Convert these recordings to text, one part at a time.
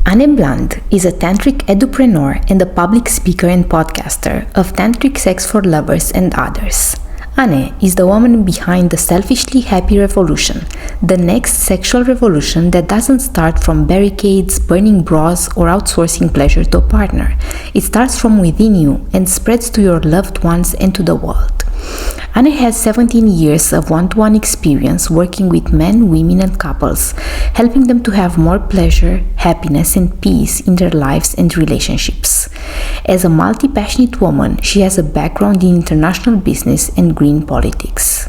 Anne Bland is a tantric edupreneur and a public speaker and podcaster of Tantric Sex for lovers and others. Anne is the woman behind the Selfishly Happy Revolution, the next sexual revolution that doesn't start from barricades, burning bras, or outsourcing pleasure to a partner. It starts from within you and spreads to your loved ones and to the world. Anne has 17 years of one-to-one experience working with men, women, and couples, helping them to have more pleasure, happiness, and peace in their lives and relationships. As a multi-passionate woman, she has a background in international business and green politics.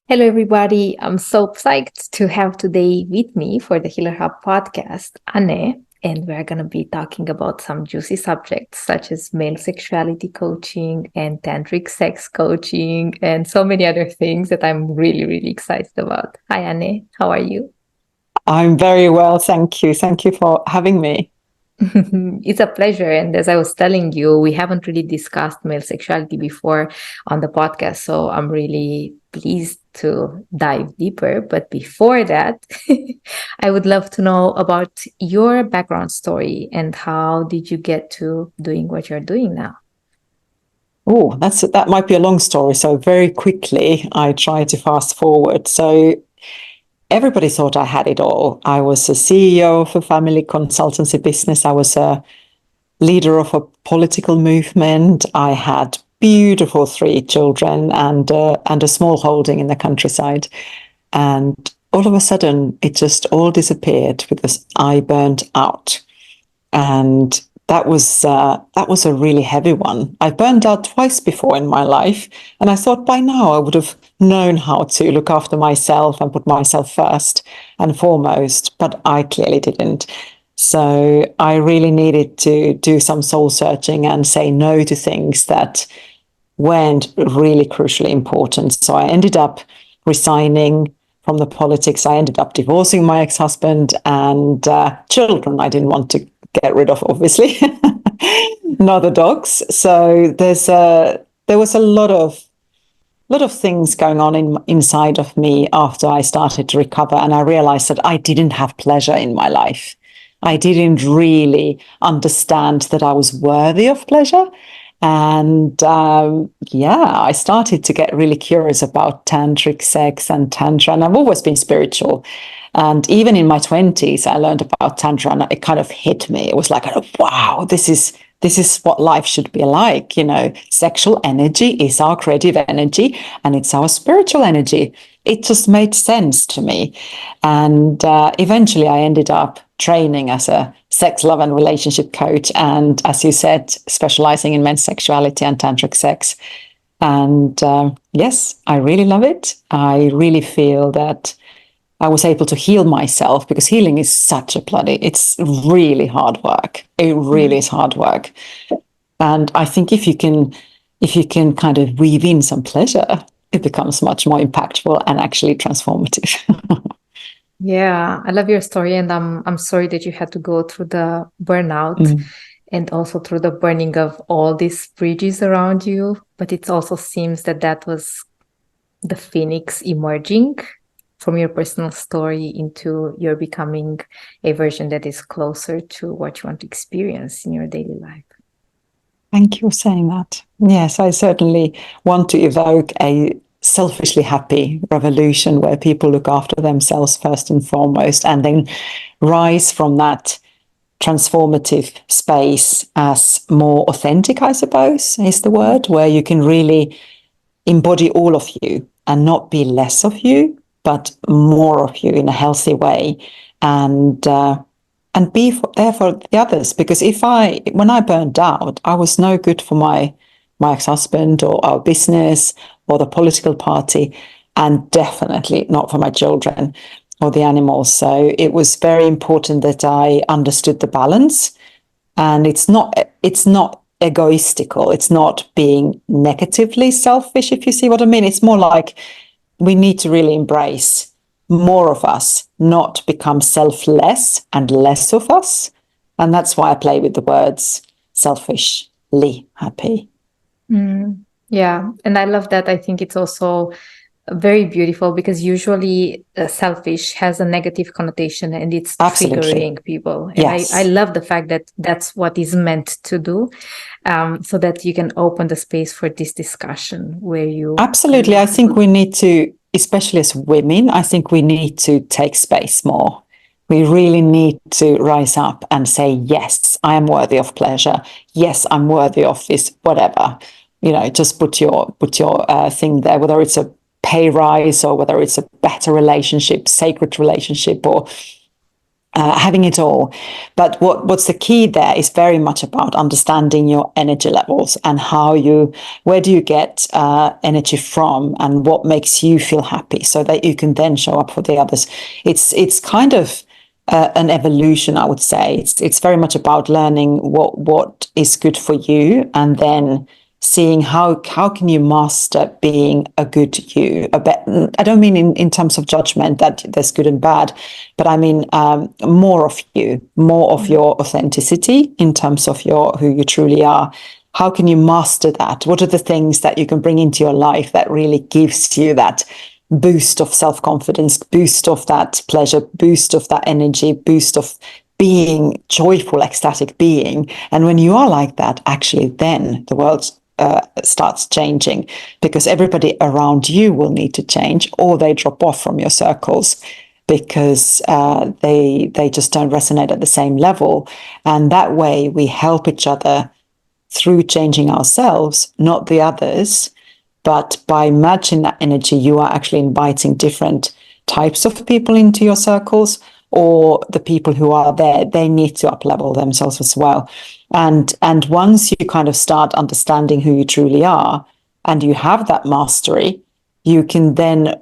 Hello, everybody. I'm so psyched to have today with me for the Healer Hub podcast, Anne. And we're going to be talking about some juicy subjects such as male sexuality coaching and tantric sex coaching and so many other things that I'm really, really excited about. Hi, Anne. How are you? I'm very well. Thank you. Thank you for having me. It's a pleasure. And as I was telling you, we haven't really discussed male sexuality before on the podcast. So I'm really pleased to dive deeper. But before that, I would love to know about your background story and how did you get to doing what you're doing now? Oh, that might be a long story. So very quickly, I try to fast forward. So everybody thought I had it all. I was a CEO of a family consultancy business. I was a leader of a political movement. I had beautiful 3 children and a small holding in the countryside. And all of a sudden, it just all disappeared because I burned out. And that was a really heavy one. I burned out twice before in my life, and I thought by now I would have known how to look after myself and put myself first and foremost, but I clearly didn't. So I really needed to do some soul searching and say no to things that weren't really crucially important. So I ended up resigning from the politics. I ended up divorcing my ex-husband, and children I didn't want to get rid of, obviously, not the dogs. So there was a lot of things going on inside of me after I started to recover, and I realized that I didn't have pleasure in my life. I didn't really understand that I was worthy of pleasure. And I started to get really curious about tantric sex and tantra, and I've always been spiritual. And even in my 20s, I learned about tantra, and it kind of hit me. It was like, wow, this is what life should be like. You know, sexual energy is our creative energy, and it's our spiritual energy. It just made sense to me. And eventually I ended up training as a sex, love, and relationship coach. And as you said, specializing in men's sexuality and tantric sex. And yes, I really love it. I really feel that I was able to heal myself, because healing is it's really hard work. It really is hard work. And I think if you can kind of weave in some pleasure, it becomes much more impactful and actually transformative. Yeah, I love your story, and I'm sorry that you had to go through the burnout and also through the burning of all these bridges around you. But it also seems that was the phoenix emerging from your personal story into your becoming a version that is closer to what you want to experience in your daily life. Thank you for saying that. Yes, I certainly want to evoke a selfishly happy revolution where people look after themselves first and foremost, and then rise from that transformative space as more authentic, I suppose, is the word, where you can really embody all of you and not be less of you, but more of you in a healthy way, and be there for the others. Because when I burned out, I was no good for my ex-husband or our business or the political party, and definitely not for my children or the animals. So it was very important that I understood the balance. And it's not egoistical. It's not being negatively selfish, if you see what I mean. It's more like we need to really embrace more of us, not become selfless and less of us. And that's why I play with the words selfishly happy. Yeah. And I love that. I think it's also very beautiful, because usually selfish has a negative connotation and it's Absolutely. triggering people. And Yes. I love the fact that that's what is meant to do, so that you can open the space for this discussion where you... Absolutely. I think we need to, especially as women, I think we need to take space more. We really need to rise up and say, yes, I am worthy of pleasure. Yes, I'm worthy of this, whatever. Just put your thing there, whether it's a pay rise or whether it's a better relationship, sacred relationship, or having it all. But what's the key there is very much about understanding your energy levels and where do you get energy from and what makes you feel happy, so that you can then show up for the others. It's kind of an evolution, I would say. It's very much about learning what is good for you, and then seeing how can you master being a good you. I don't mean in terms of judgment that there's good and bad, but I mean more of you, more of your authenticity in terms of who you truly are. How can you master that? What are the things that you can bring into your life that really gives you that boost of self-confidence, boost of that pleasure, boost of that energy, boost of being joyful, ecstatic being? And when you are like that, actually then the world starts changing, because everybody around you will need to change, or they drop off from your circles because they just don't resonate at the same level. And that way we help each other through changing ourselves, not the others. But by matching that energy, you are actually inviting different types of people into your circles, or the people who are there, they need to up-level themselves as well. And once you kind of start understanding who you truly are and you have that mastery, you can then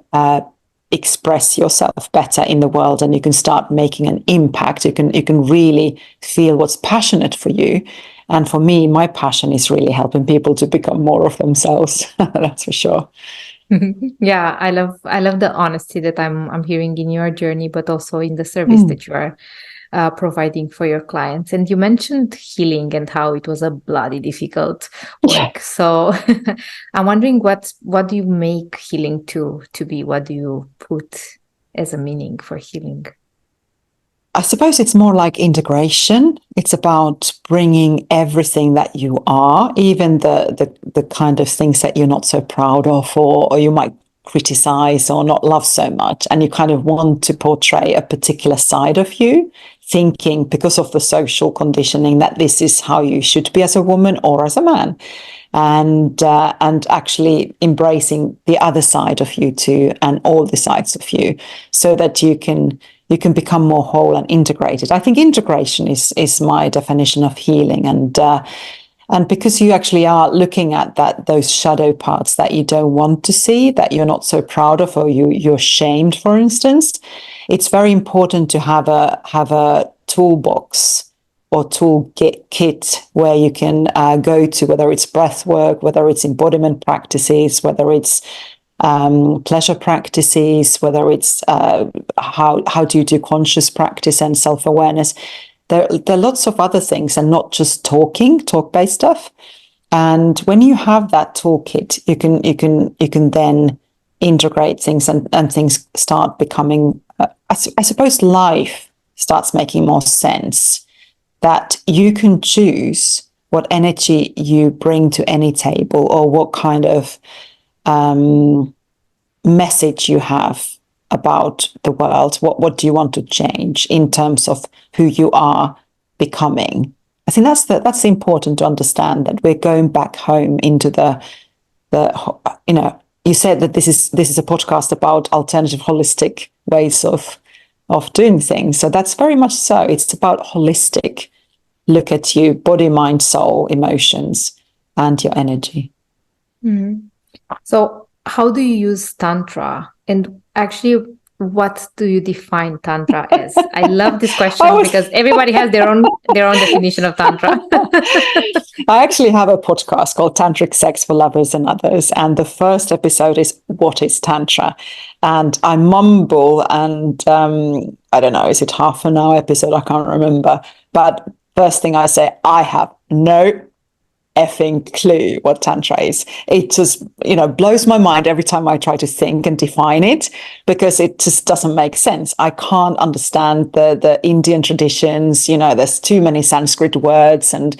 express yourself better in the world, and you can start making an impact. You can really feel what's passionate for you. And for me, my passion is really helping people to become more of themselves. That's for sure. Yeah, I love the honesty that I'm hearing in your journey, but also in the service that you are providing for your clients. And you mentioned healing and how it was a bloody difficult work. Yeah. So I'm wondering what do you make healing to be? What do you put as a meaning for healing? I suppose it's more like integration. It's about bringing everything that you are, even the kind of things that you're not so proud of, or you might criticize or not love so much, and you kind of want to portray a particular side of you, thinking because of the social conditioning that this is how you should be as a woman or as a man, and actually embracing the other side of you too, and all the sides of you, so that you can become more whole and integrated. I think integration is my definition of healing, and because you actually are looking at those shadow parts that you don't want to see, that you're not so proud of, or you're shamed, for instance. It's very important to have a toolbox or toolkit where you can go to, whether it's breath work, whether it's embodiment practices, whether it's pleasure practices, whether it's how do you do conscious practice and self-awareness. There are lots of other things, and not just talk-based stuff. And when you have that toolkit, you can then integrate things, and things start becoming, I suppose life starts making more sense, that you can choose what energy you bring to any table, or what kind of message you have about the world. What do you want to change in terms of who you are becoming? I think that's important to understand, that we're going back home into the you said that this is a podcast about alternative holistic ways of doing things. So that's very much so. It's about holistic look at you, body, mind, soul, emotions, and your energy. Mm-hmm. So how do you use Tantra? And actually, what do you define Tantra as? I love this question because everybody has their own definition of Tantra. I actually have a podcast called Tantric Sex for Lovers and Others. And the first episode is What is Tantra? And I mumble, and I don't know, is it half an hour episode? I can't remember. But first thing I say, I have no effing clue what Tantra is. It just, blows my mind every time I try to think and define it, because it just doesn't make sense. I can't understand the Indian traditions. There's too many Sanskrit words and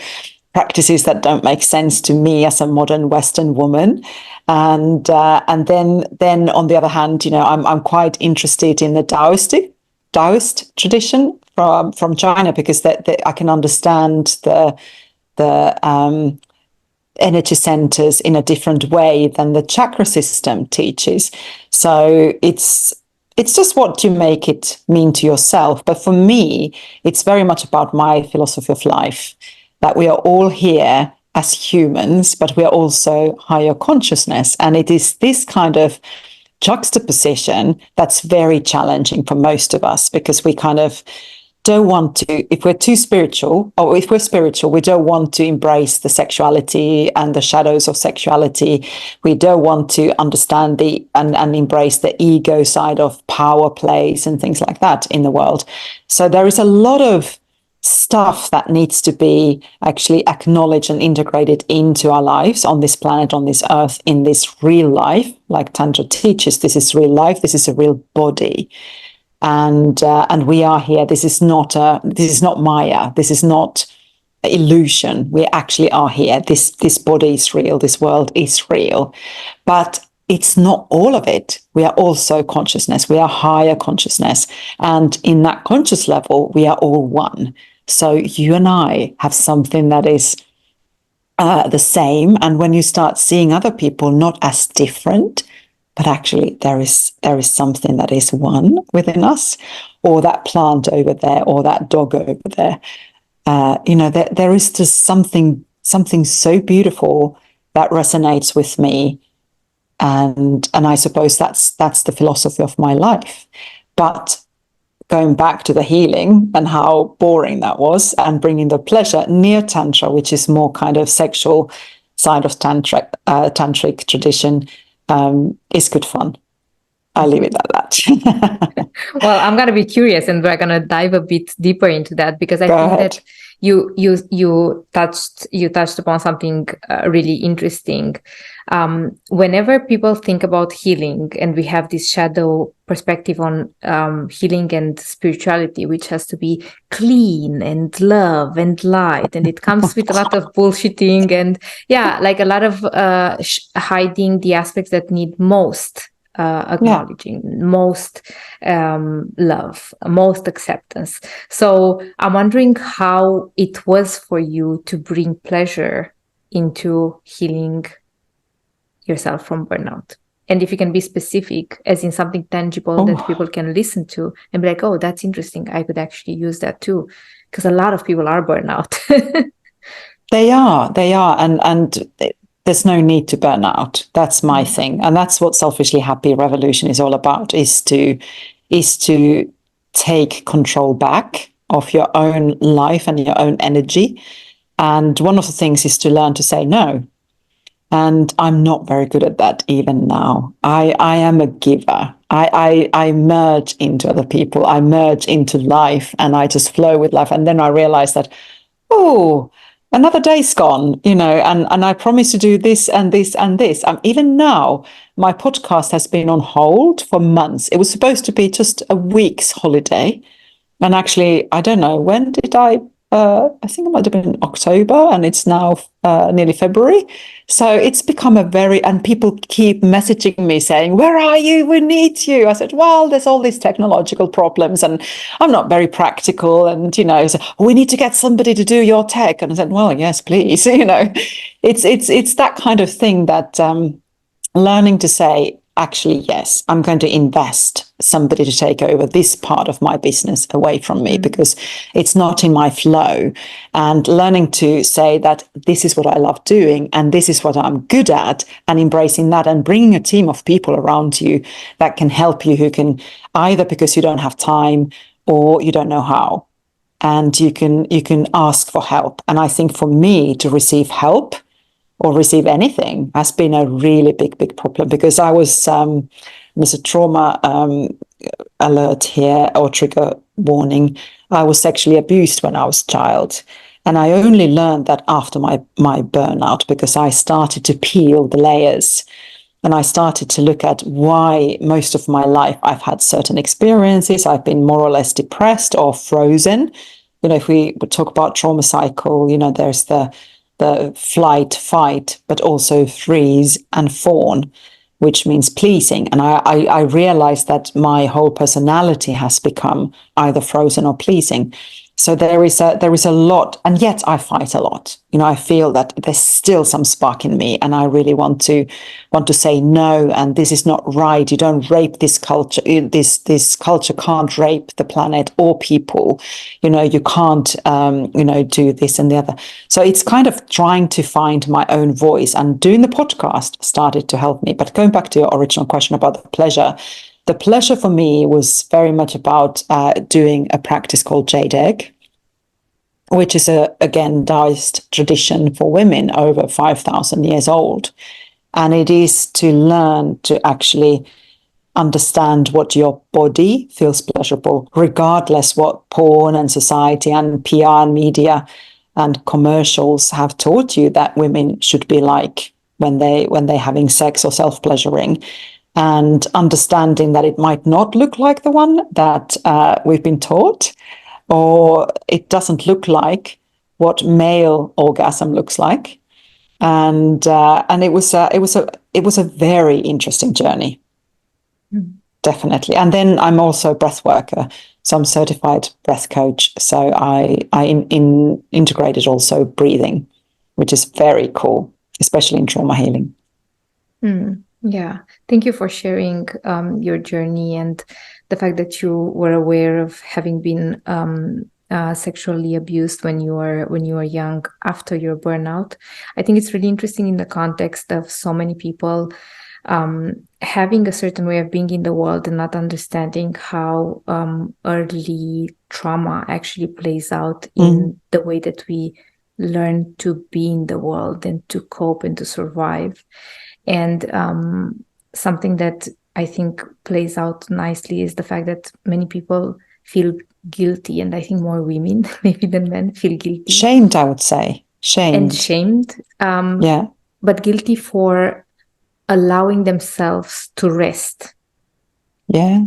practices that don't make sense to me as a modern Western woman. And then on the other hand, I'm quite interested in the Taoist tradition from China, because I can understand the energy centers in a different way than the chakra system teaches. So it's just what you make it mean to yourself. But for me, it's very much about my philosophy of life, that we are all here as humans, but we are also higher consciousness. And it is this kind of juxtaposition that's very challenging for most of us, because we kind of don't want to, if we're too spiritual, or if we're spiritual, we don't want to embrace the sexuality and the shadows of sexuality. We don't want to understand and embrace the ego side of power plays and things like that in the world. So there is a lot of stuff that needs to be actually acknowledged and integrated into our lives on this planet, on this earth, in this real life. Like Tantra teaches, this is real life. This is a real body. And we are here. This is not Maya. This is not illusion. We actually are here. This body is real. This world is real. But it's not all of it. We are also consciousness. We are higher consciousness. And in that conscious level, we are all one. So you and I have something that is the same. And when you start seeing other people not as different, but actually there is something that is one within us, or that plant over there, or that dog over there, there is just something so beautiful that resonates with me. And I suppose that's the philosophy of my life. But going back to the healing and how boring that was, and bringing the pleasure near Tantra, which is more kind of sexual side of Tantric tradition, is good fun. I'll leave it at that. Well, I'm going to be curious, and we're going to dive a bit deeper into that, because I think that you touched upon something really interesting. Whenever people think about healing, and we have this shadow perspective on healing and spirituality, which has to be clean and love and light, and it comes with a lot of bullshitting and like a lot of hiding the aspects that need most acknowledging, most love, most acceptance. So I'm wondering how it was for you to bring pleasure into healing yourself from burnout. And if you can be specific, as in something tangible that people can listen to and be like, oh, that's interesting. I could actually use that too. Because a lot of people are burnout. They are. And there's no need to burn out. That's my thing. And that's what Selfishly Happy Revolution is all about, is to take control back of your own life and your own energy. And one of the things is to learn to say no. And I'm not very good at that even now. I am a giver. I merge into other people. I merge into life, and I just flow with life. And then I realize that, another day's gone, and I promised to do this and this and this. Even now, my podcast has been on hold for months. It was supposed to be just a week's holiday. And actually, I don't know, when did I think it might have been October, and it's now nearly February. So it's become and people keep messaging me saying, where are you? We need you. I said, well, there's all these technological problems and I'm not very practical. And, so, we need to get somebody to do your tech. And I said, well, yes, please. It's that kind of thing that learning to say, actually, yes, I'm going to invest somebody to take over this part of my business away from me because it's not in my flow. And learning to say that this is what I love doing and this is what I'm good at, and embracing that and bringing a team of people around you that can help you, who can either because you don't have time or you don't know how. And you can ask for help. And I think for me to receive help or receive anything has been a really big problem, because I was there's a trauma alert here, or trigger warning. I was sexually abused when I was a child, And I only learned that after my burnout, because I started to peel the layers. And I started to look at why most of my life I've had certain experiences. I've been more or less depressed or frozen. If we would talk about trauma cycle, there's the flight, fight, but also freeze and fawn, which means pleasing. And I realized that my whole personality has become either frozen or pleasing. So there is a lot, and yet I fight a lot. I feel that there's still some spark in me, and I really want to say no, and this is not right. You don't rape this culture. This culture can't rape the planet or people. You can't do this and the other. So it's kind of trying to find my own voice, and doing the podcast started to help me. But going back to your original question about the pleasure. The pleasure for me was very much about doing a practice called Jade Egg, which is again Taoist tradition for women over 5,000 years old. And it is to learn to actually understand what your body feels pleasurable, regardless what porn and society and PR and media and commercials have taught you that women should be like when they're having sex or self-pleasuring. And understanding that it might not look like the one that we've been taught, or it doesn't look like what male orgasm looks like, and it was a very interesting journey, definitely. And then I'm also a breath worker, so I'm certified breath coach. So I integrated also breathing, which is very cool, especially in trauma healing. Yeah, thank you for sharing your journey and the fact that you were aware of having been sexually abused when you were young after your burnout. I think it's really interesting in the context of so many people having a certain way of being in the world and not understanding how early trauma actually plays out in the way that we learn to be in the world and to cope and to survive. And something that I think plays out nicely is the fact that many people feel guilty, and I think more women maybe than men feel guilty. Shamed, I would say. Shamed. Yeah. But guilty for allowing themselves to rest. Yeah.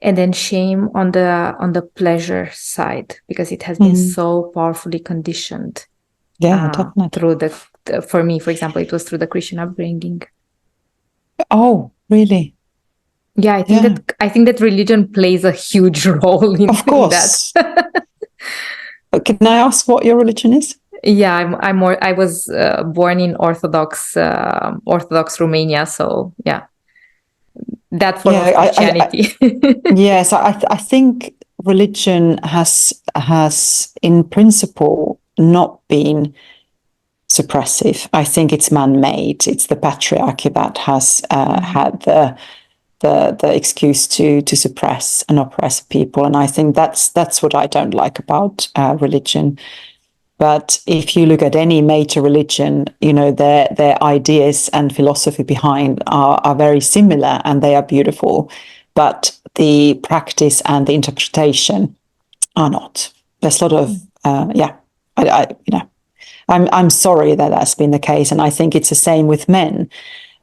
And then shame on the pleasure side, because it has been so powerfully conditioned. Yeah, definitely. Through for me, for example, it was through the Christian upbringing. Oh, really? Yeah, I think that religion plays a huge role in that. Can I ask what your religion is? Yeah, I was born in Orthodox Romania, so yeah, that form of Christianity. Yes, I think religion has in principle not been suppressive. I think it's man-made. It's the patriarchy that has had the excuse to suppress and oppress people, and I think that's what I don't like about religion. But if you look at any major religion, their ideas and philosophy behind are very similar, and they are beautiful, but the practice and the interpretation are not. There's a lot of I'm sorry that that's been the case, and I think it's the same with men.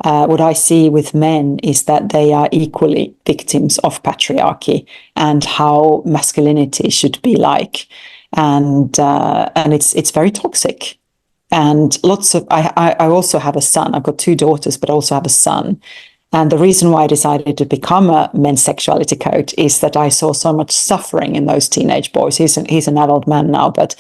What I see with men is that they are equally victims of patriarchy and how masculinity should be like, and it's very toxic. And I also have a son. I've got 2 daughters, but I also have a son. And the reason why I decided to become a men's sexuality coach is that I saw so much suffering in those teenage boys. He's an adult man now, but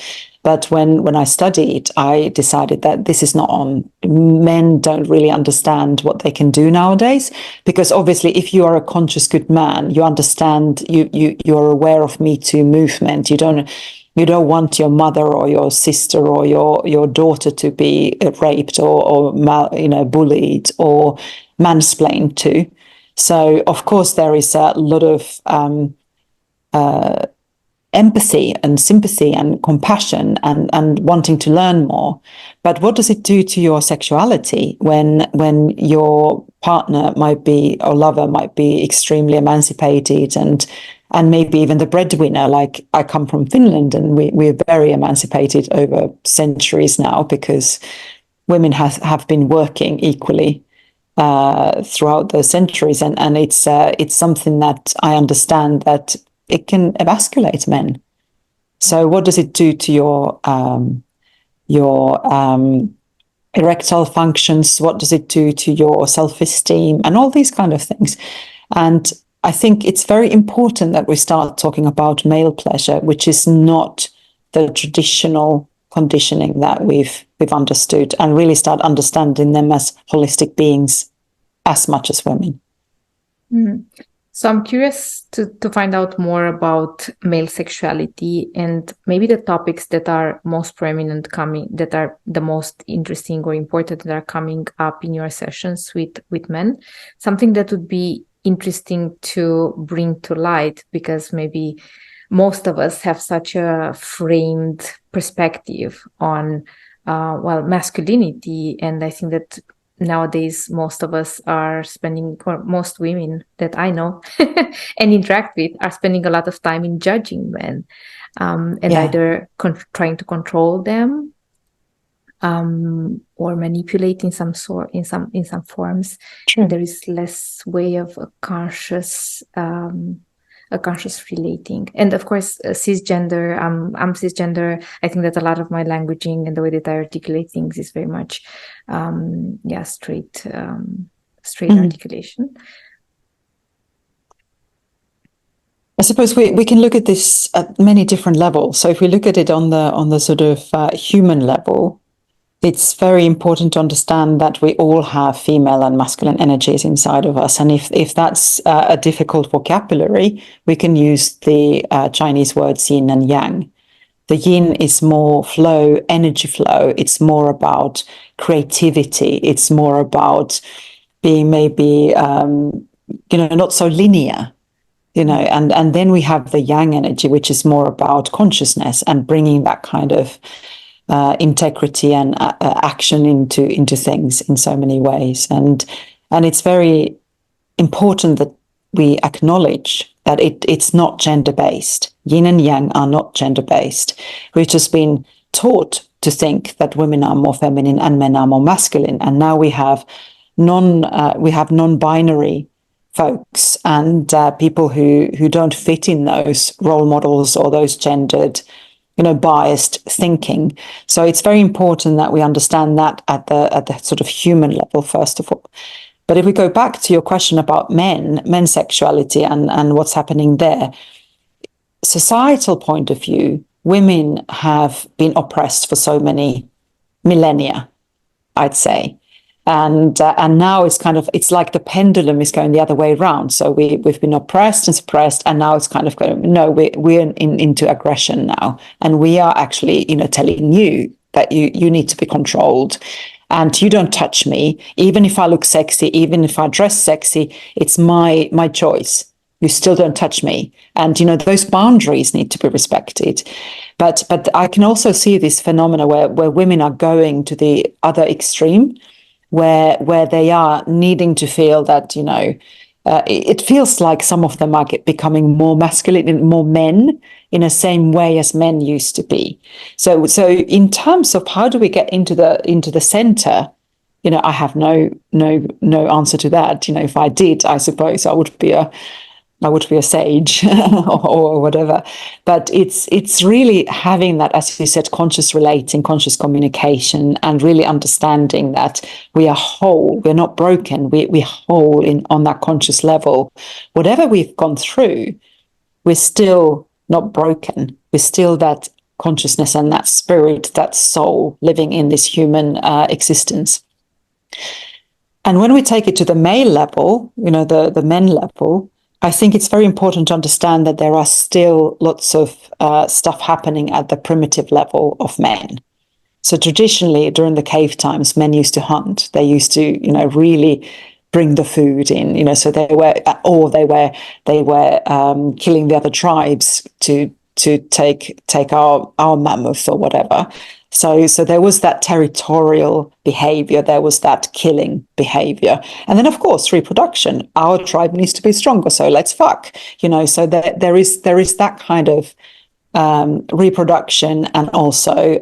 when I studied, I decided that this is not on. Men don't really understand what they can do nowadays, because obviously if you are a conscious good man, you understand, you're aware of Me Too movement. You don't want your mother or your sister or your daughter to be raped or bullied or mansplained to. So of course there is a lot of empathy and sympathy and compassion and wanting to learn more. But what does it do to your sexuality when your partner might be, or lover might be, extremely emancipated and and maybe even the breadwinner. Like, I come from Finland, and we're very emancipated over centuries now, because women have been working equally throughout the centuries, and it's something that I understand that it can emasculate men. So what does it do to your erectile functions? What does it do to your self-esteem and all these kind of things? And I think it's very important that we start talking about male pleasure, which is not the traditional conditioning that we've understood, and really start understanding them as holistic beings as much as women. Mm-hmm. So I'm curious to find out more about male sexuality, and maybe the topics that are most prominent that are the most interesting or important that are coming up in your sessions with men. Something that would be interesting to bring to light, because maybe most of us have such a framed perspective on masculinity, and I think that nowadays most of us are spending, or most women that I know and interact with, are spending a lot of time in judging men, either trying to control them or manipulate in some forms. There is less way of a conscious relating. And of course, cisgender, I'm cisgender. I think that a lot of my languaging and the way that I articulate things is very much straight articulation. I suppose we can look at this at many different levels. So if we look at it on the sort of human level, it's very important to understand that we all have female and masculine energies inside of us. And if that's a difficult vocabulary, we can use the Chinese words yin and yang. The yin is more flow, energy flow. It's more about creativity. It's more about being maybe, not so linear, and then we have the yang energy, which is more about consciousness and bringing that kind of integrity and action into things in so many ways. And it's very important that we acknowledge that it's not gender-based. Yin and yang are not gender-based. We've just been taught to think that women are more feminine and men are more masculine. And now we have non-binary folks and people who don't fit in those role models or those gendered, biased thinking. So it's very important that we understand that at the sort of human level, first of all. But if we go back to your question about men's sexuality and what's happening there, societal point of view, women have been oppressed for so many millennia, I'd say. And now it's like the pendulum is going the other way around. So we've been oppressed and suppressed, and now it's kind of going, no, we're into aggression now. And we are actually, telling you that you need to be controlled. And you don't touch me, even if I look sexy, even if I dress sexy, it's my choice. You still don't touch me. And, those boundaries need to be respected. But I can also see this phenomena where women are going to the other extreme, where they are needing to feel that, it feels like some of them are becoming more masculine and more men in the same way as men used to be. So in terms of how do we get into the center, I have no answer to that. If I did, I suppose I would be a sage or whatever. But it's really having that, as you said, conscious relating, conscious communication, and really understanding that we are whole. We're not broken. We're whole on that conscious level. Whatever we've gone through, we're still not broken. We're still that consciousness and that spirit, that soul living in this human existence. And when we take it to the male level, the men level, I think it's very important to understand that there are still lots of stuff happening at the primitive level of men. So traditionally, during the cave times, men used to hunt. They used to, really bring the food in. So they were killing the other tribes to to take our mammoth or whatever. So there was that territorial behavior, there was that killing behavior. And then, of course, reproduction. Our tribe needs to be stronger, so let's fuck. So there is that kind of reproduction, and also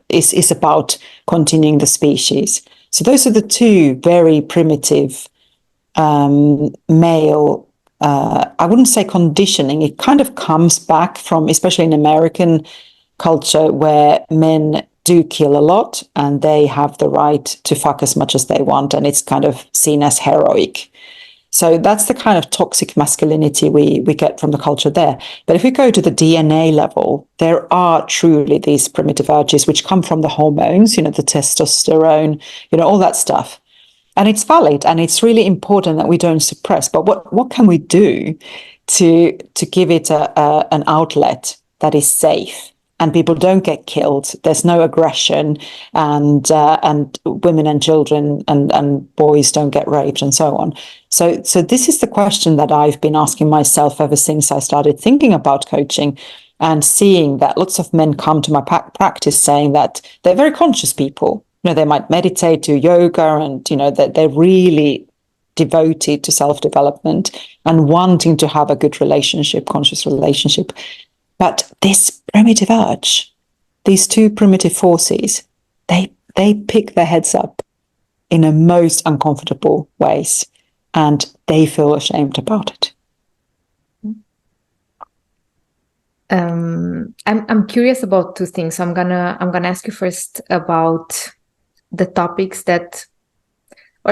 is about continuing the species. So those are the two very primitive male, I wouldn't say conditioning. It kind of comes back from, especially in American culture, where men do kill a lot and they have the right to fuck as much as they want, and it's kind of seen as heroic. So that's the kind of toxic masculinity we get from the culture there. But if we go to the DNA level, there are truly these primitive urges which come from the hormones, the testosterone, all that stuff. And it's valid, and it's really important that we don't suppress. But what can we do to give it an outlet that is safe, and people don't get killed? There's no aggression, and women and children and boys don't get raped, and so on. So this is the question that I've been asking myself ever since I started thinking about coaching, and seeing that lots of men come to my practice saying that they're very conscious people. They might meditate, do yoga, and that they're really devoted to self-development and wanting to have a good relationship, conscious relationship. But this primitive urge, these two primitive forces, they pick their heads up in the most uncomfortable ways, and they feel ashamed about it. I'm curious about two things. So I'm gonna ask you first about the topics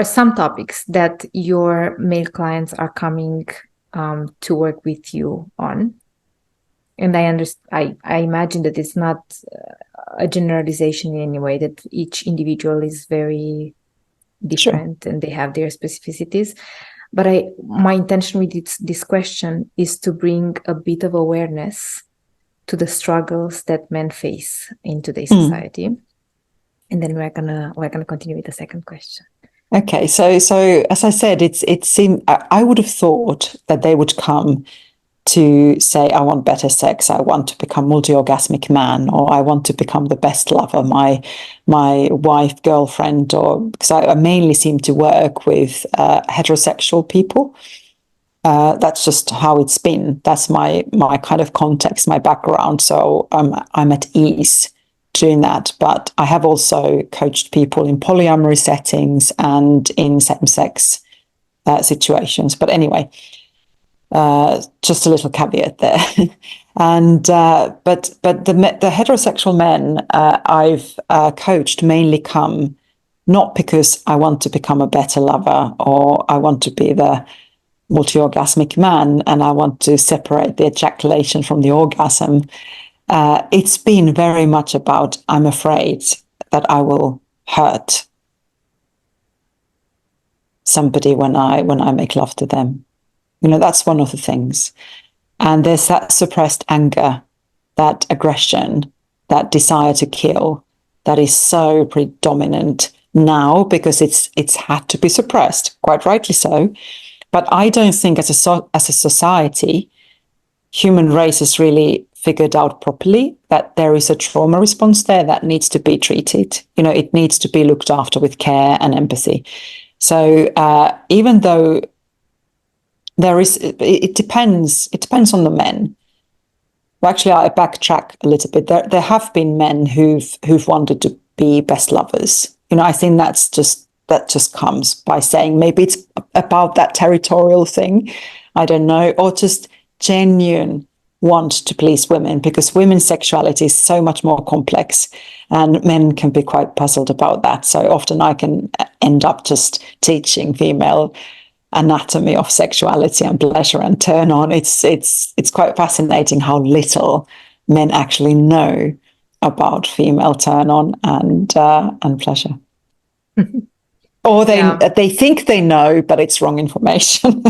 some topics that your male clients are coming to work with you on. And I imagine that it's not a generalization in any way, that each individual is very different. Sure. And they have their specificities. But my intention with this question is to bring a bit of awareness to the struggles that men face in today's society. And then we're gonna continue with the second question. Okay, so as I said, it seemed I would have thought that they would come to say, I want better sex, I want to become multi-orgasmic man, or I want to become the best lover, my wife, girlfriend, or because I mainly seem to work with heterosexual people. That's just how it's been. That's my kind of context, my background. So I'm at ease doing that. But I have also coached people in polyamory settings and in same-sex situations. But anyway, just a little caveat there. And but the heterosexual men I've coached mainly come not because I want to become a better lover, or I want to be the multi-orgasmic man and I want to separate the ejaculation from the orgasm. It's been very much about, I'm afraid that I will hurt somebody when I make love to them. That's one of the things. And there's that suppressed anger, that aggression, that desire to kill that is so predominant now because it's had to be suppressed, quite rightly so. But I don't think as a society, human race has really figured out properly that there is a trauma response there that needs to be treated. It needs to be looked after with care and empathy. So even though it depends on the men. Well, actually, I backtrack a little bit. There have been men who've wanted to be best lovers. I think that just comes by saying maybe it's about that territorial thing, I don't know, or just genuine want to please women, because women's sexuality is so much more complex and men can be quite puzzled about that. So often I can end up just teaching female anatomy of sexuality and pleasure and turn on. It's quite fascinating how little men actually know about female turn on and pleasure. Or they think they know, but it's wrong information.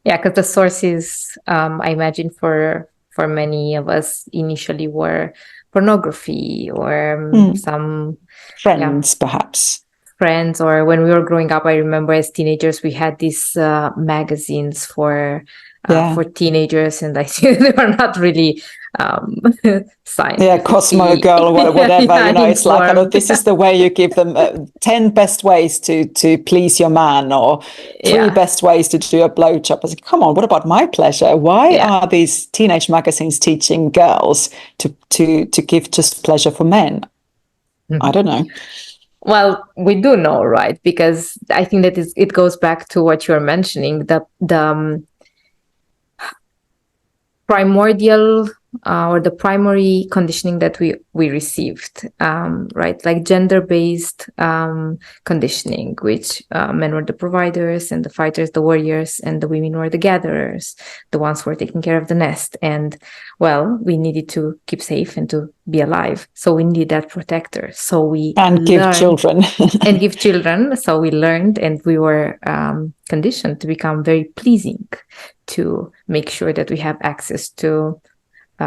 Yeah, because the sources, I imagine for many of us initially were pornography or some friends, perhaps. Friends, or when we were growing up, I remember as teenagers we had these magazines for for teenagers, and I think they are not really Cosmo girl or whatever, it's like, this is the way you give them 10 best ways to please your man, or 3 best ways to do a blowjob. I said, come on, what about my pleasure? Why are these teenage magazines teaching girls to give just pleasure for men? I don't know. Well, we do know, right? Because I think that it goes back to what you're mentioning, the primordial or the primary conditioning that we received, right? Like gender-based conditioning, which men were the providers and the fighters, the warriors, and the women were the gatherers, the ones who were taking care of the nest. And, well, we needed to keep safe and to be alive. So we needed that protector. So we give children. and give children. So we learned, and we were conditioned to become very pleasing, to make sure that we have access to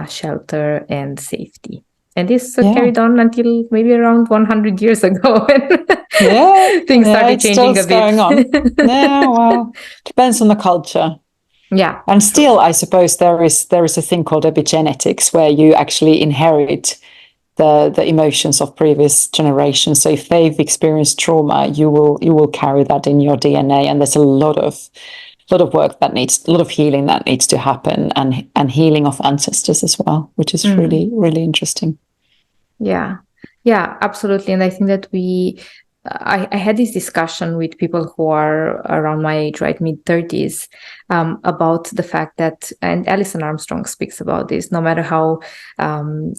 shelter and safety. And this carried on until maybe around 100 years ago. Things started changing a bit. Going on. Yeah, well, depends on the culture. Yeah. And still, I suppose there is a thing called epigenetics, where you actually inherit the emotions of previous generations. So if they've experienced trauma, you will carry that in your DNA. And there's a lot of work a lot of healing that needs to happen, and healing of ancestors as well, which is really, really interesting. Yeah, absolutely. And I think that I had this discussion with people who are around my age, right, mid-30s, about the fact that, and Alison Armstrong speaks about this, no matter how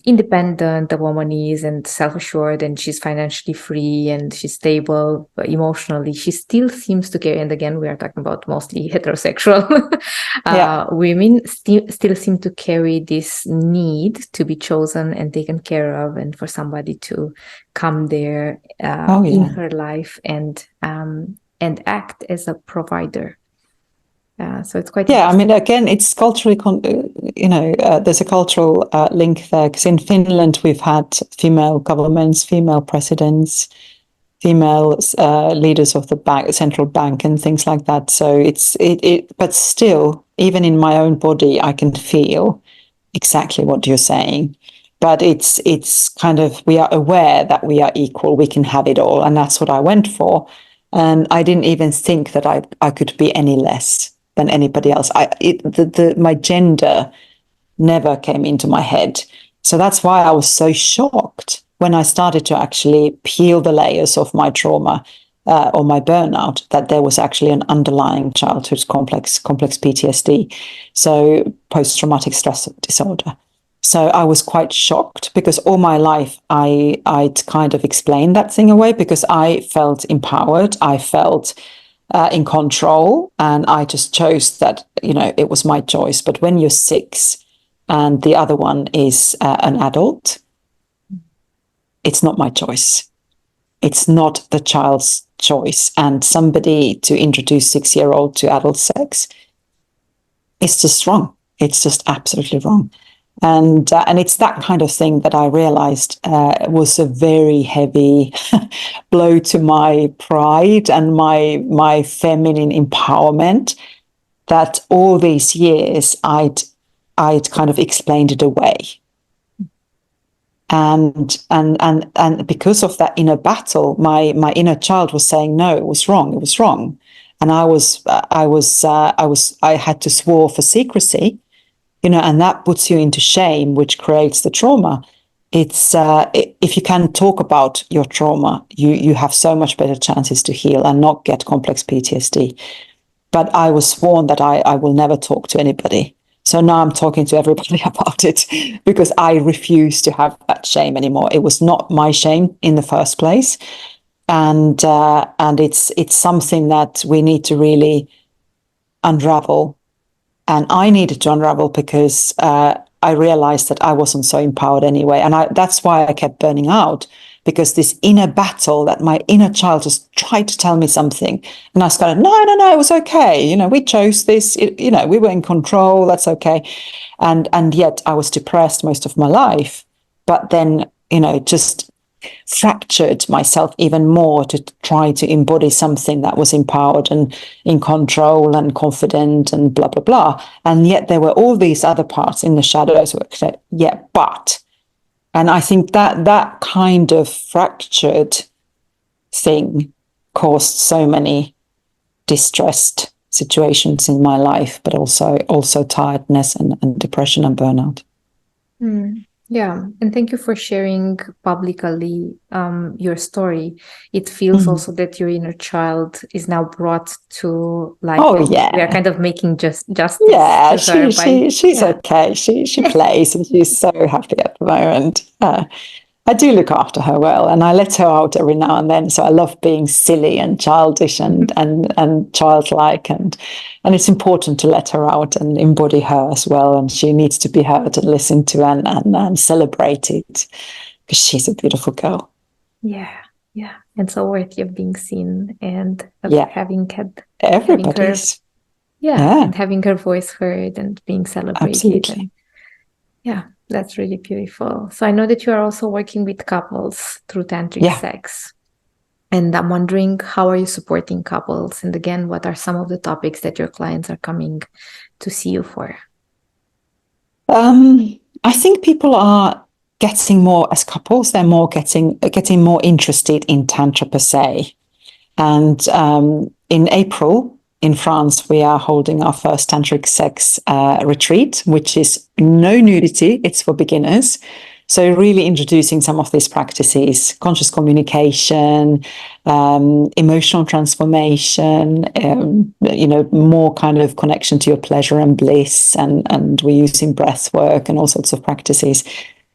independent a woman is and self-assured, and she's financially free and she's stable emotionally, she still seems to carry, and again, we are talking about mostly heterosexual women, still seem to carry this need to be chosen and taken care of, and for somebody to come there in her life and act as a provider. So it's quite I mean, again, it's culturally, there's a cultural link there, because in Finland we've had female governments, female presidents, female leaders of the central bank, and things like that. So but still, even in my own body, I can feel exactly what you're saying. But it's kind of, we are aware that we are equal, we can have it all, and that's what I went for. And I didn't even think that I could be any less than anybody else. My gender never came into my head. So that's why I was so shocked when I started to actually peel the layers of my trauma or my burnout, that there was actually an underlying childhood complex PTSD, so post-traumatic stress disorder. So I was quite shocked, because all my life I'd kind of explained that thing away, because I felt empowered, I felt in control, and I just chose that, it was my choice. But when you're 6 and the other one is an adult, it's not my choice. It's not the child's choice. And somebody to introduce 6-year-old to adult sex, it's just wrong. It's just absolutely wrong. And it's that kind of thing that I realized was a very heavy blow to my pride and my feminine empowerment, that all these years I'd kind of explained it away. And because of that inner battle, my inner child was saying, no, it was wrong. And I had to swear for secrecy. And that puts you into shame, which creates the trauma. It's if you can talk about your trauma, you have so much better chances to heal and not get complex PTSD. But I was sworn that I will never talk to anybody. So now I'm talking to everybody about it, because I refuse to have that shame anymore. It was not my shame in the first place, and it's something that we need to really unravel. And I needed to unravel, because I realized that I wasn't so empowered anyway. And that's why I kept burning out, because this inner battle, that my inner child just tried to tell me something. And I was kind of, no, it was okay. We chose this, we were in control. That's okay. And yet I was depressed most of my life. But then, just fractured myself even more to try to embody something that was empowered and in control and confident and blah, blah, blah. And yet there were all these other parts in the shadows who said, yeah, but. And I think that kind of fractured thing caused so many distressed situations in my life, but also tiredness and depression and burnout. Yeah, and thank you for sharing publicly your story. It feels also that your inner child is now brought to life. Oh yeah, we are kind of making justice. Yeah, to her she's okay. She plays and she's so happy at the moment. I do look after her well, and I let her out every now and then. So I love being silly and childish and childlike, and it's important to let her out and embody her as well. And she needs to be heard and listened to and celebrated, because she's a beautiful girl. Yeah, and so worthy of being seen and of having everybody's. And having her voice heard and being celebrated. Absolutely. That's really beautiful. So I know that you are also working with couples through Tantric Sex. And I'm wondering, how are you supporting couples? And again, what are some of the topics that your clients are coming to see you for? I think people are getting more, as couples, they're more getting more interested in Tantra per se. And in April, in France, we are holding our first Tantric Sex retreat, which is no nudity, it's for beginners. So really introducing some of these practices, conscious communication, emotional transformation, more kind of connection to your pleasure and bliss. And we're using breath work and all sorts of practices.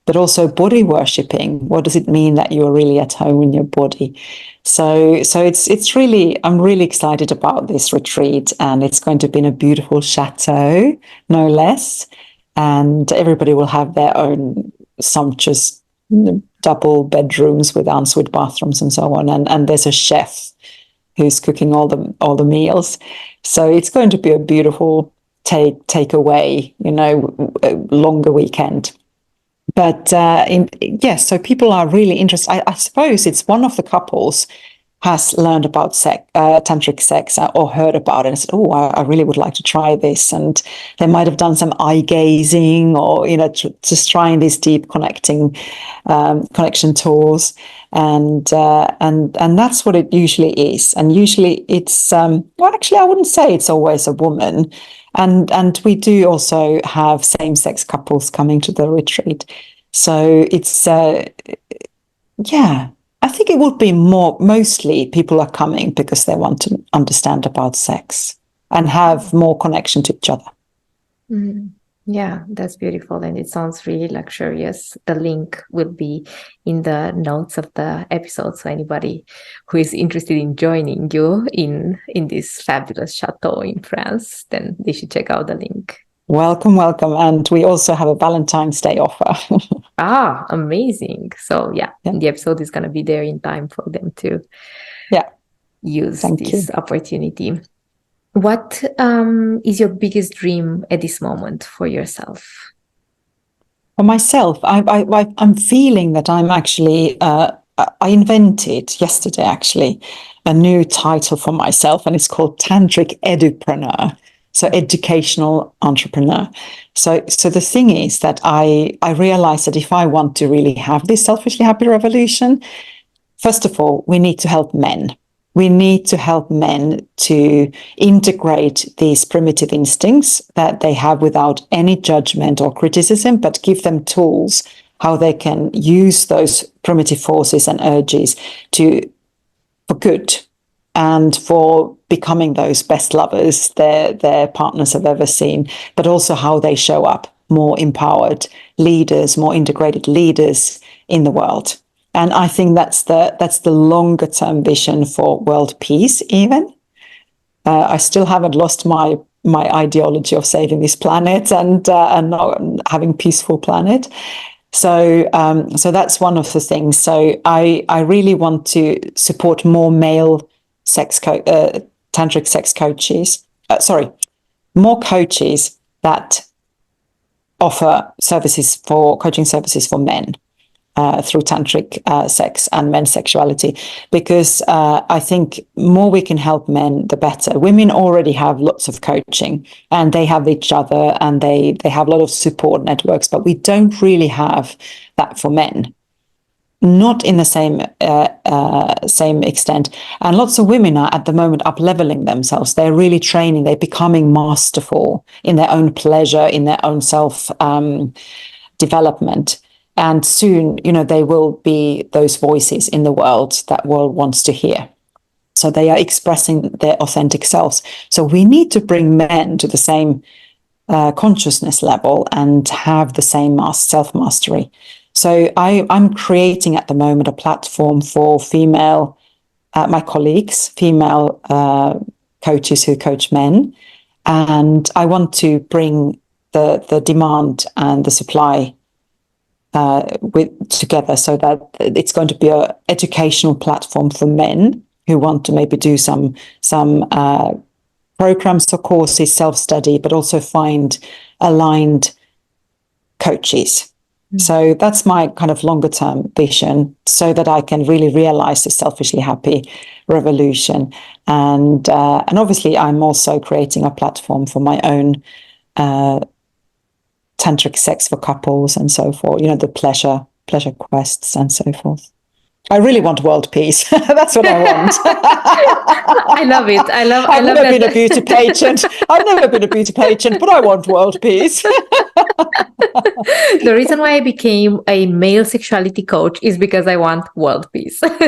But also body worshipping. What does it mean that you're really at home in your body? So it's really, I'm really excited about this retreat, and it's going to be in a beautiful chateau, no less. And everybody will have their own sumptuous double bedrooms with ensuite bathrooms and so on. And there's a chef who's cooking all the meals. So it's going to be a beautiful takeaway, longer weekend. But so people are really interested. I suppose it's one of the couples has learned about tantric sex or heard about it and said, oh, I really would like to try this. And they might have done some eye gazing or, just trying these deep connection tours. And that's what it usually is. And usually it's, actually, I wouldn't say it's always a woman. And we do also have same-sex couples coming to the retreat. So it's, I think it would be mostly people are coming because they want to understand about sex and have more connection to each other. Mm-hmm. Yeah, that's beautiful. And it sounds really luxurious. The link will be in the notes of the episode. So anybody who is interested in joining you in this fabulous chateau in France, then they should check out the link. Welcome. And we also have a Valentine's Day offer. Amazing. So the episode is going to be there in time for them to use this opportunity. What is your biggest dream at this moment for yourself? For myself, I'm feeling that I'm actually, I invented yesterday actually a new title for myself, and it's called Tantric Edupreneur. So educational entrepreneur. So the thing is that I realized that if I want to really have this selfishly happy revolution, first of all, we need to help men. We need to help men to integrate these primitive instincts that they have without any judgment or criticism, but give them tools how they can use those primitive forces and urges for good and for becoming those best lovers their partners have ever seen, but also how they show up more empowered leaders, more integrated leaders in the world. And I think that's the longer term vision for world peace. Even I still haven't lost my ideology of saving this planet and not having peaceful planet. So that's one of the things. So I really want to support more male tantric sex coaches. More coaches that offer coaching services for men. through tantric sex and men's sexuality, because I think more we can help men, the better. Women already have lots of coaching, and they have each other, and they have a lot of support networks, but we don't really have that for men. Not in the same extent. And lots of women are at the moment up leveling themselves. They're really training. They're becoming masterful in their own pleasure, in their own self development. And soon, they will be those voices in the world that world wants to hear. So they are expressing their authentic selves. So we need to bring men to the same consciousness level and have the same self-mastery. So I'm creating at the moment a platform for female, my colleagues, female coaches who coach men. And I want to bring the demand and the supply together, so that it's going to be an educational platform for men who want to maybe do some programs or courses, self-study, but also find aligned coaches. So that's my kind of longer term vision, so that I can really realize the selfishly happy revolution. And obviously I'm also creating a platform for my own tantric sex for couples and so forth, the pleasure quests and so forth. I really want world peace. That's what I want. I love it. I've never been a beauty pageant. I've never been a beauty pageant, but I want world peace. The reason why I became a male sexuality coach is because I want world peace. And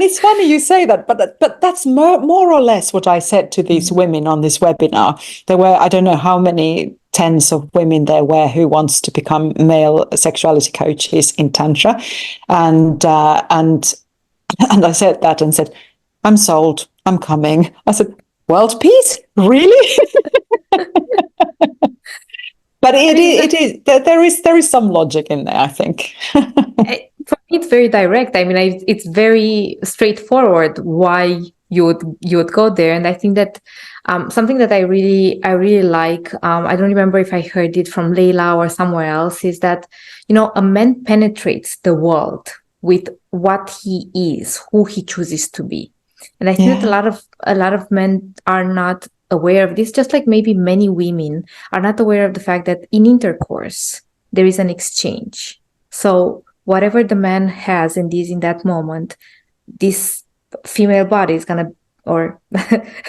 it's funny you say that, but that's more or less what I said to these women on this webinar. There were, I don't know how many tens of women there were who wants to become male sexuality coaches in Tantra. And I said that and said, I'm sold, I'm coming. I said, world peace? Really? But it is there is some logic in there, I think. For me, it's very direct. I mean, it's very straightforward why you would go there, and I think that something that I really like. I don't remember if I heard it from Leila or somewhere else. Is that a man penetrates the world with what he is, who he chooses to be, and I think that a lot of men are not aware of this, just like maybe many women are not aware of the fact that in intercourse there is an exchange. So whatever the man has and is in that moment, this female body is gonna, or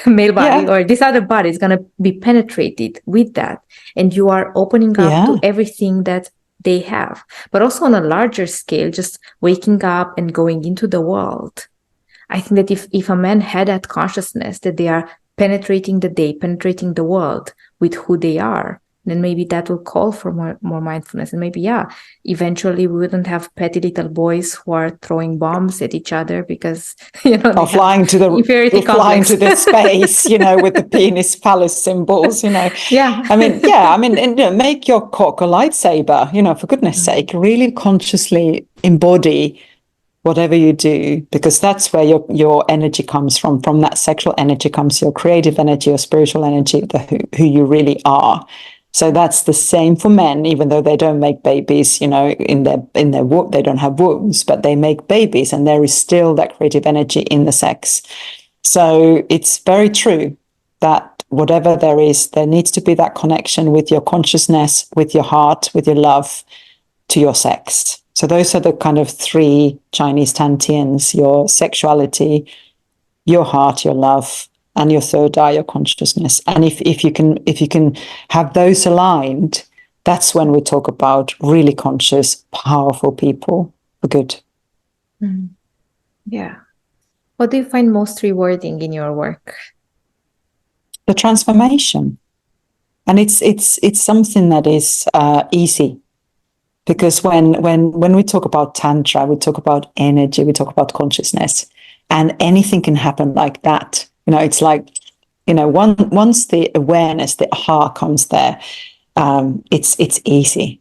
male body, or this other body is gonna be penetrated with that, and you are opening up to everything that they have. But also on a larger scale, just waking up and going into the world. I think that if a man had that consciousness that they are penetrating the day, penetrating the world with who they are, then maybe that will call for more mindfulness. And maybe, eventually we wouldn't have petty little boys who are throwing bombs at each other because, or flying to the space, with the penis phallus symbols, Yeah. I mean, and, make your cock a lightsaber, for goodness sake, really consciously embody whatever you do, because that's where your energy comes from. From that sexual energy comes your creative energy, your spiritual energy, who you really are. So that's the same for men, even though they don't make babies, in their womb, they don't have wombs, but they make babies, and there is still that creative energy in the sex. So it's very true that whatever there is, there needs to be that connection with your consciousness, with your heart, with your love, to your sex. So those are the kind of three Chinese Tantians: your sexuality, your heart, your love, and your third eye, your consciousness. And if you can have those aligned, that's when we talk about really conscious, powerful people for good. Mm. Yeah. What do you find most rewarding in your work? The transformation. And it's something that is easy. Because when we talk about Tantra, we talk about energy, we talk about consciousness, and anything can happen like that. It's like, once the awareness, the aha comes there, it's easy.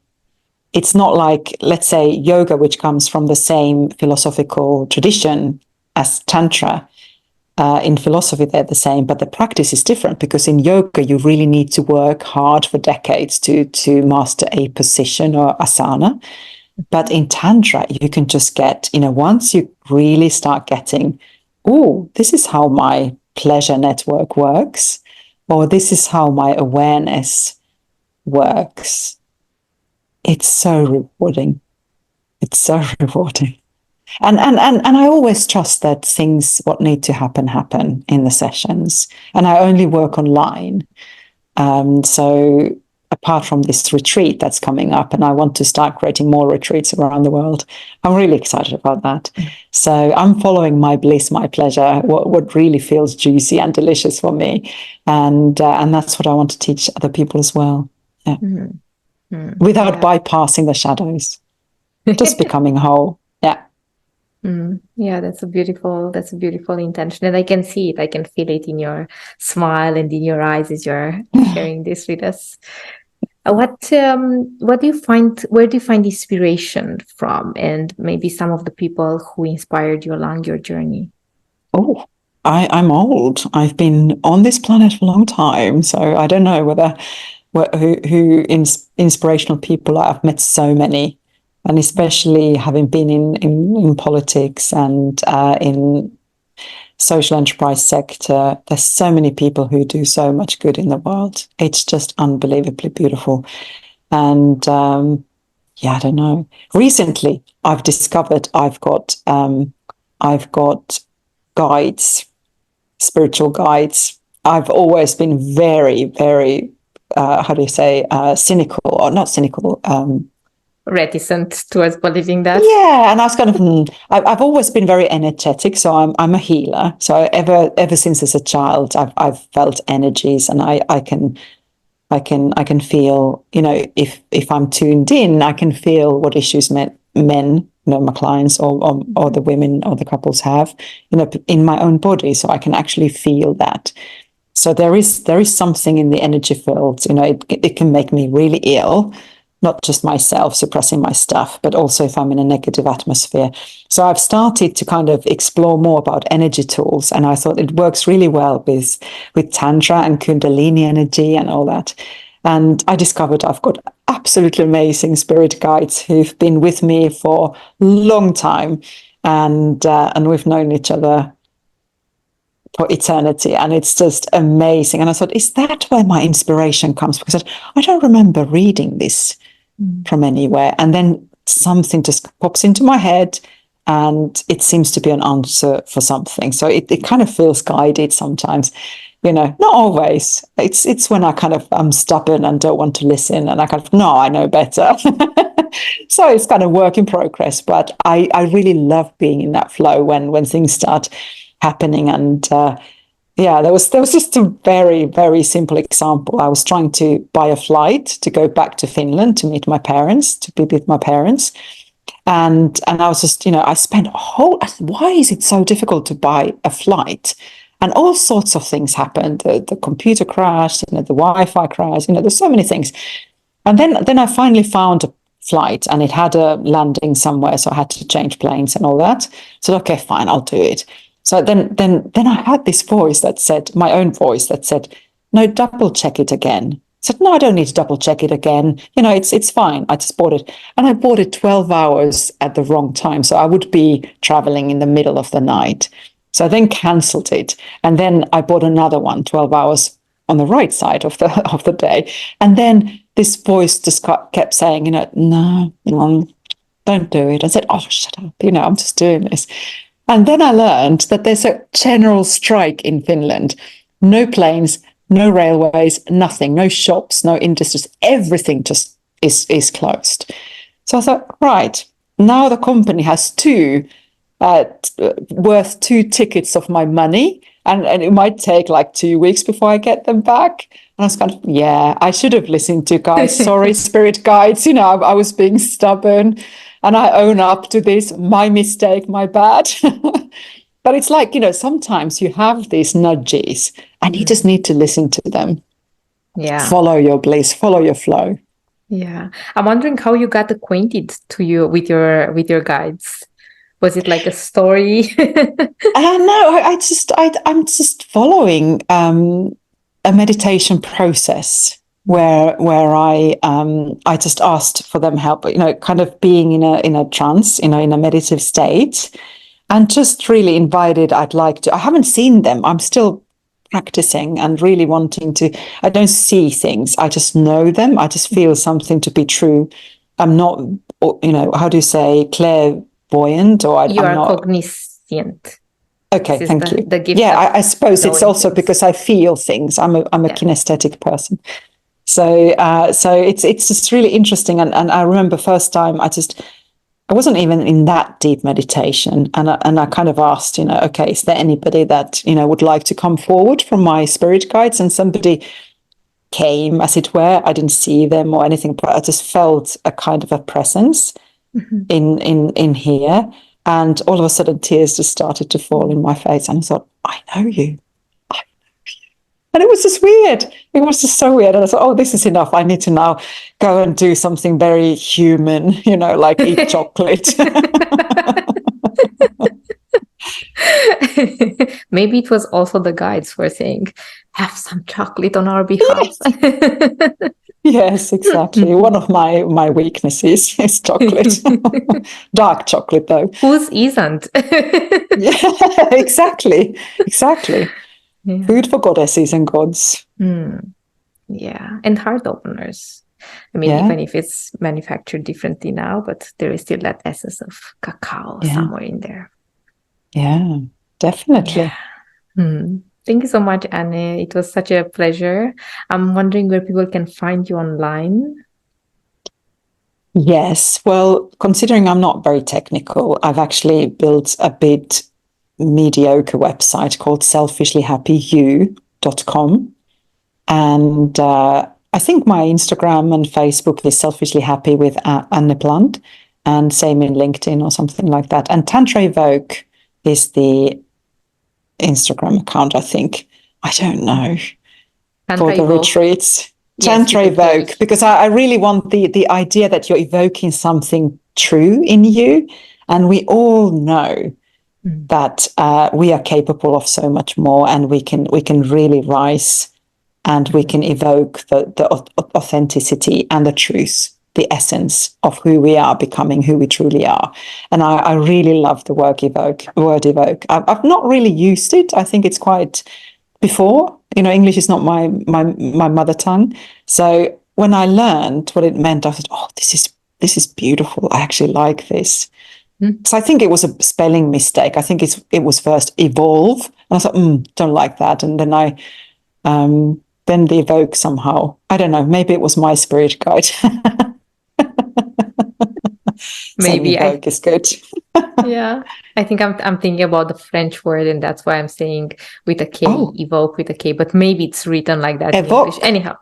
It's not like, let's say, yoga, which comes from the same philosophical tradition as Tantra. In philosophy, they're the same, but the practice is different, because in yoga, you really need to work hard for decades to master a position or asana. But in Tantra, you can just get, once you really start getting, oh, this is how my pleasure network works, or this is how my awareness works. It's so rewarding. It's so rewarding. And I always trust that things what need to happen in the sessions. And I only work online. So apart from this retreat that's coming up, and I want to start creating more retreats around the world, I'm really excited about that. So I'm following my bliss, my pleasure, what really feels juicy and delicious for me, and that's what I want to teach other people as well. Yeah. Without bypassing the shadows, just becoming whole. Yeah. Yeah, that's a beautiful intention, and I can see it. I can feel it in your smile and in your eyes as you're sharing this with us. What do you find? Where do you find inspiration from, and maybe some of the people who inspired you along your journey? Oh, I'm old. I've been on this planet for a long time, so I don't know who inspirational people are. I've met so many, and especially having been in politics and in social enterprise sector, there's so many people who do so much good in the world. It's just unbelievably beautiful. And I don't know. Recently, I've discovered I've got guides, spiritual guides. I've always been very, very, cynical, or not cynical, reticent towards believing that. Yeah, and I was kind of, I've always been very energetic, so I'm a healer. So ever since as a child, I've felt energies, and I can feel, if I'm tuned in, I can feel what issues men, my clients or the women or the couples have, in my own body, so I can actually feel that. So there is something in the energy field, it can make me really ill. Not just myself suppressing my stuff, but also if I'm in a negative atmosphere. So I've started to kind of explore more about energy tools, and I thought it works really well with Tantra and Kundalini energy and all that. And I discovered I've got absolutely amazing spirit guides who've been with me for a long time, and we've known each other for eternity, and it's just amazing. And I thought, is that where my inspiration comes? Because I don't remember reading this from anywhere, and then something just pops into my head, and it seems to be an answer for something. So it kind of feels guided sometimes, not always. It's when I'm stubborn and don't want to listen, and I know better. So it's kind of work in progress, but I really love being in that flow when things start happening. And there was just a very, very simple example. I was trying to buy a flight to go back to Finland to meet my parents, to be with my parents. And I was just, I spent why is it so difficult to buy a flight? And all sorts of things happened. The computer crashed, the Wi-Fi crashed, there's so many things. And then I finally found a flight, and it had a landing somewhere, so I had to change planes and all that. So, okay, fine, I'll do it. So then I had this voice that said, my own voice that said, no, double check it again. I said, no, I don't need to double check it again. It's fine. I just bought it. And I bought it 12 hours at the wrong time. So I would be traveling in the middle of the night. So I then cancelled it. And then I bought another one, 12 hours on the right side of the day. And then this voice just kept saying, no, don't do it. I said, oh, shut up. I'm just doing this. And then I learned that there's a general strike in Finland. No planes, no railways, nothing, no shops, no industries. Everything just is closed. So I thought, right, now the company has worth 2 tickets of my money, and it might take like 2 weeks before I get them back. And I was kind of, I should have listened to guides. Sorry, spirit guides. I was being stubborn. And I own up to this, my mistake, my bad. But it's like, sometimes you have these nudges, and you just need to listen to them. Yeah. Follow your bliss, follow your flow. Yeah. I'm wondering how you got acquainted with your guides. Was it like a story? No, I'm just following a meditation process. where I just asked for them help, kind of being in a trance, in a meditative state, and just really invited. I haven't seen them. I'm still practicing and really wanting to. I don't see things. I just know them. I just feel something to be true. I'm not, how do you say, clairvoyant, or You I'm are not cogniscient. Okay, thank you. The gift. Yeah, I suppose it's also things. because I feel things. I'm a kinesthetic person. So it's just really interesting. And I remember first time I wasn't even in that deep meditation. And I kind of asked, okay, is there anybody that, would like to come forward from my spirit guides? And somebody came, as it were. I didn't see them or anything, but I just felt a kind of a presence in here. And all of a sudden tears just started to fall in my face. And I thought, I know you. And it was just weird. It was just so weird. And I thought, oh, this is enough. I need to now go and do something very human, like eat chocolate. Maybe it was also the guides were saying, have some chocolate on our behalf. Yes, exactly. One of my weaknesses is chocolate. Dark chocolate, though. Whose isn't? Yeah, exactly. Yeah. Food for goddesses and gods. Yeah, and heart openers. I mean, even if it's manufactured differently now, but there is still that essence of cacao somewhere in there. Yeah, definitely. Yeah. Thank you so much, Anne. It was such a pleasure. I'm wondering where people can find you online. Yes. Well, considering I'm not very technical, I've actually built a bit mediocre website called selfishlyhappyu.com. And I think my Instagram and Facebook is Selfishly Happy with Anne Plant, and same in LinkedIn or something like that. And Tantra Evoke is the Instagram account, I think. I don't know. For the retreats. Tantra Evoke, because I really want the idea that you're evoking something true in you. And we all know that we are capable of so much more, and we can really rise, and we can evoke the authenticity and the truth, the essence of who we are becoming, who we truly are. And I really love the word evoke. I've not really used it. I think it's quite before. English is not my mother tongue. So when I learned what it meant, I thought, oh, this is beautiful. I actually like this. So I think it was a spelling mistake. I think it was first evolve, and I thought, don't like that. And then then the evoke somehow. I don't know. Maybe it was my spirit guide. Maybe evoke is good. Yeah, I think I'm thinking about the French word, and that's why I'm saying with a K, evoke with a K. But maybe it's written like that in English. Anyhow,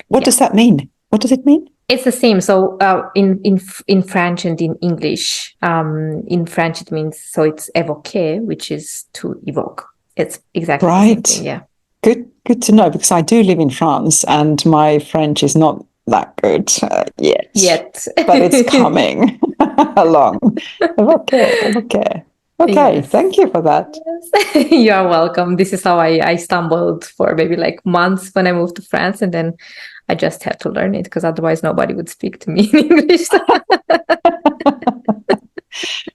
what does that mean? What does it mean? It's the same. So in French and in English, in French it means, so it's évoquer, which is to evoke. It's exactly the same thing. Yeah. Good to know, because I do live in France and my French is not that good yet. But it's coming along. Okay. Yes. Thank you for that. Yes. You are welcome. This is how I stumbled for maybe like months when I moved to France, and then I just had to learn it, because otherwise nobody would speak to me in English.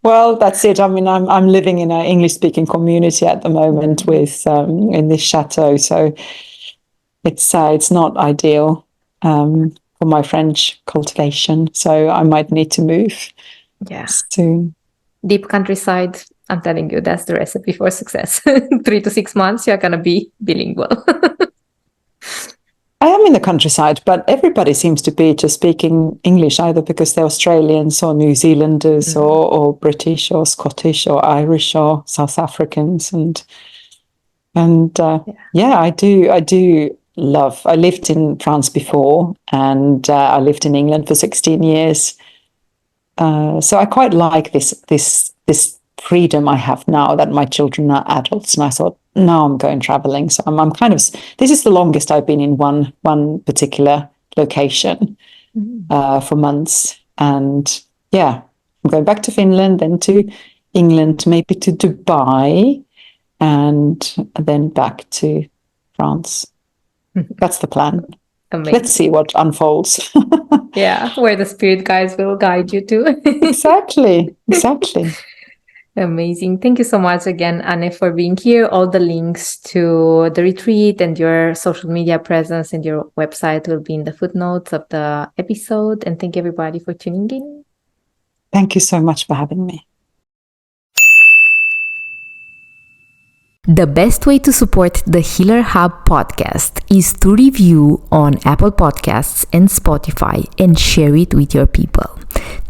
Well, that's it. I mean, I'm living in an English-speaking community at the moment with in this chateau, so it's not ideal for my French cultivation. So I might need to move. Yeah. Soon. Deep countryside. I'm telling you, that's the recipe for success. 3 to 6 months, you're gonna be bilingual. I am in the countryside, but everybody seems to be just speaking English, either because they're Australians or New Zealanders or British or Scottish or Irish or South Africans. And I do love, I lived in France before, and I lived in England for 16 years. So I quite like this freedom I have now that my children are adults. And I thought, now I'm going traveling. So I'm kind of, this is the longest I've been in one particular location for months. And I'm going back to Finland, then to England, maybe to Dubai, and then back to France. That's the plan. Amazing. Let's see what unfolds. Yeah, where the spirit guides will guide you to. Exactly. Amazing. Thank you so much again, Anne, for being here. All the links to the retreat and your social media presence and your website will be in the footnotes of the episode. And thank everybody for tuning in. Thank you so much for having me. The best way to support the Healer Hub podcast is to review on Apple Podcasts and Spotify and share it with your people.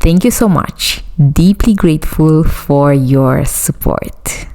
Thank you so much. Deeply grateful for your support.